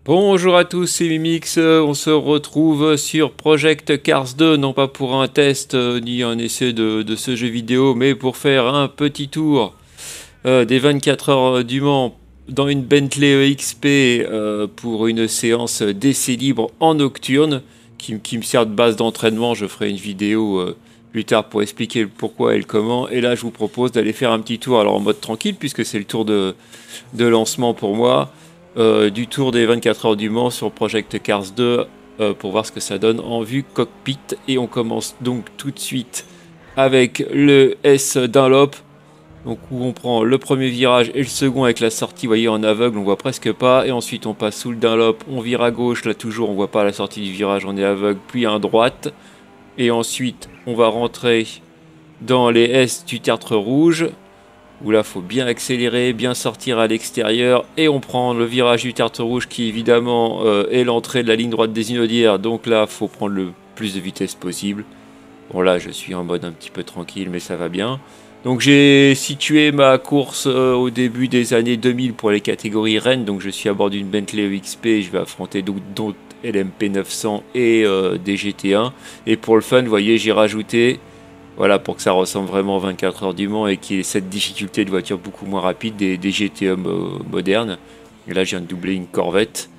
Bonjour à tous, c'est Mimix, on se retrouve sur Project Cars 2, non pas pour un test ni un essai de ce jeu vidéo, mais pour faire un petit tour des 24 heures du Mans dans une Bentley EXP pour une séance d'essai libre en nocturne qui me sert de base d'entraînement. Je ferai une vidéo plus tard pour expliquer le pourquoi et le comment. Et là, je vous propose d'aller faire un petit tour, alors en mode tranquille, puisque c'est le tour de lancement pour moi. Du tour des 24 heures du Mans sur Project Cars 2 pour voir ce que ça donne en vue cockpit. Et on commence donc tout de suite avec le S Dunlop, donc où on prend le premier virage et le second avec la sortie, vous voyez, en aveugle, on voit presque pas. Et ensuite on passe sous le Dunlop, on vire à gauche, là toujours on voit pas la sortie du virage, on est aveugle, puis à droite. Et ensuite on va rentrer dans les S du tertre rouge, où là faut bien accélérer, bien sortir à l'extérieur, et on prend le virage du tertre rouge qui évidemment est l'entrée de la ligne droite des Inaudières, donc là faut prendre le plus de vitesse possible. Bon là je suis en mode un petit peu tranquille mais ça va bien. Donc j'ai situé ma course au début des années 2000 pour les catégories Rennes, donc je suis à bord d'une Bentley EXP, je vais affronter d'autres LMP 900 et des GT1, et pour le fun vous voyez j'ai rajouté, voilà, pour que ça ressemble vraiment aux 24 heures du Mans et qu'il y ait cette difficulté de voiture beaucoup moins rapide, des GTE modernes. Et là, je viens de doubler une Corvette.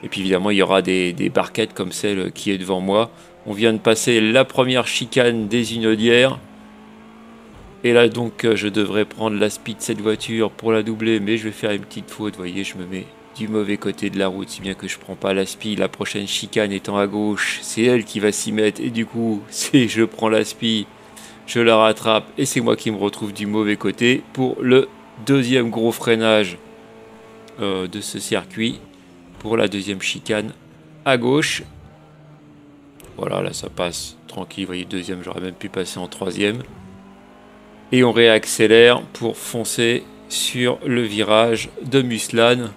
Et puis évidemment, il y aura des barquettes comme celle qui est devant moi. On vient de passer la première chicane des Inaudières. Et là, donc, je devrais prendre la speed de cette voiture pour la doubler. Mais je vais faire une petite faute. Vous voyez, je me mets du mauvais côté de la route, si bien que je prends pas la speed. La prochaine chicane étant à gauche, c'est elle qui va s'y mettre. Et du coup, si je prends la speed, je la rattrape et c'est moi qui me retrouve du mauvais côté pour le deuxième gros freinage de ce circuit, pour la deuxième chicane à gauche. Voilà, là ça passe tranquille, vous voyez, deuxième, j'aurais même pu passer en troisième. Et on réaccélère pour foncer sur le virage de Muslan,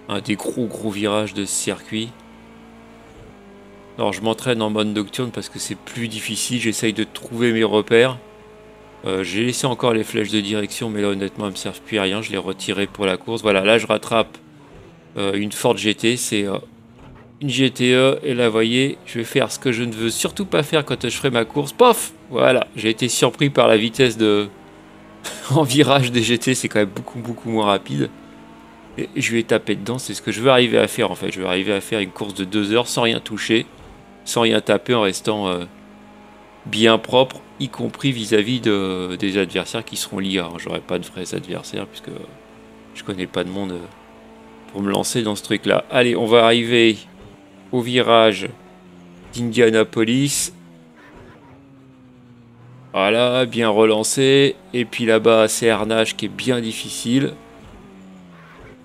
un des gros virages de ce circuit. Alors je m'entraîne en mode nocturne parce que c'est plus difficile, j'essaye de trouver mes repères. J'ai laissé encore les flèches de direction, mais là honnêtement elles me servent plus à rien, je les retiré pour la course. Voilà, là je rattrape une Ford GT, c'est une GTE, et là vous voyez, je vais faire ce que je ne veux surtout pas faire quand je ferai ma course. Pof! Voilà, j'ai été surpris par la vitesse de en virage des GT, c'est quand même beaucoup moins rapide. Et je vais taper dedans, c'est ce que je veux arriver à faire en fait. Je veux arriver à faire une course de 2 heures sans rien toucher, sans rien taper, en restant bien propre, y compris vis-à-vis des adversaires qui seront liés. J'aurai pas de vrais adversaires puisque je connais pas de monde pour me lancer dans ce truc là. Allez, on va arriver au virage d'Indianapolis. Voilà, bien relancé. Et puis là-bas c'est Arnage qui est bien difficile.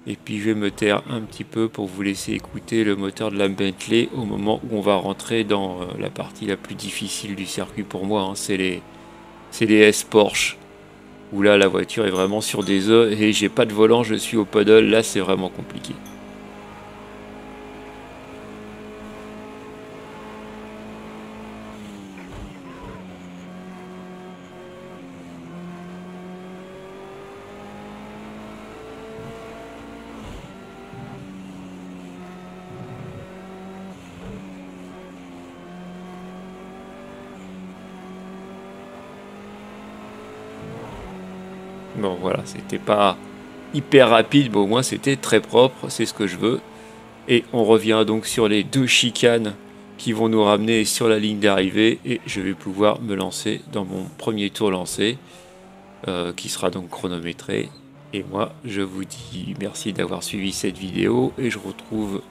Et puis je vais me taire un petit peu pour vous laisser écouter le moteur de la Bentley au moment où on va rentrer dans la partie la plus difficile du circuit pour moi. C'est les S Porsche, où là la voiture est vraiment sur des œufs et j'ai pas de volant, je suis au paddle, là c'est vraiment compliqué. Bon voilà, c'était pas hyper rapide, mais au moins c'était très propre, c'est ce que je veux. Et on revient donc sur les deux chicanes qui vont nous ramener sur la ligne d'arrivée, et je vais pouvoir me lancer dans mon premier tour lancé, qui sera donc chronométré. Et moi je vous dis merci d'avoir suivi cette vidéo, et je vous retrouve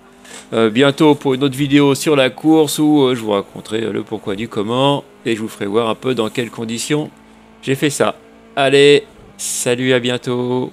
bientôt pour une autre vidéo sur la course où je vous raconterai le pourquoi du comment, et je vous ferai voir un peu dans quelles conditions j'ai fait ça. Allez, salut, à bientôt.